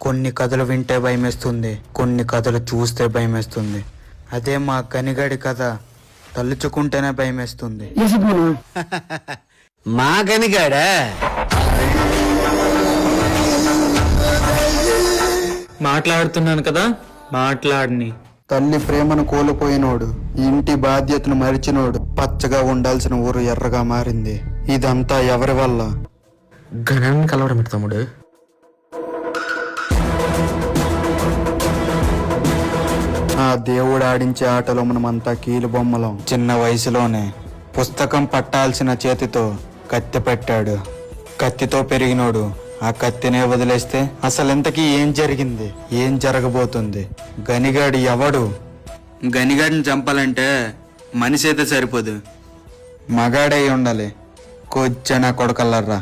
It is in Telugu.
కొన్ని కథలు వింటే భయమేస్తుంది, కొన్ని కథలు చూస్తే భయమేస్తుంది. అదే మా గనిగాడి కథ తలుచుకుంటేనే భయమేస్తుంది. మా గనిగాడా? మాట్లాడుతున్నాను కదా, మాట్లాడిని. తల్లి ప్రేమను కోల్పోయినోడు, ఇంటి బాధ్యతను మరిచినోడు, పచ్చగా ఉండాల్సిన ఊరు ఎర్రగా మారింది. ఇదంతా ఎవరి వల్ల? గణాన్ని కలవడం ఏంటి తమ్ముడు? ఆ దేవుడు ఆడించే ఆటలో మనమంతా కీలు బొమ్మలం. చిన్న వయసులోనే పుస్తకం పట్టాల్సిన చేతితో కత్తి పెట్టాడు. కత్తితో పెరిగినోడు ఆ కత్తినే వదిలేస్తే అసలెంతకీ ఏం జరిగింది, ఏం జరగబోతుంది? గనిగాడు ఎవడు? గనిగాడిని చంపాలంటే మనిషి అయితే సరిపోదు, మగాడై ఉండాలి. కొచ్చనా కొడకల్లర్రా.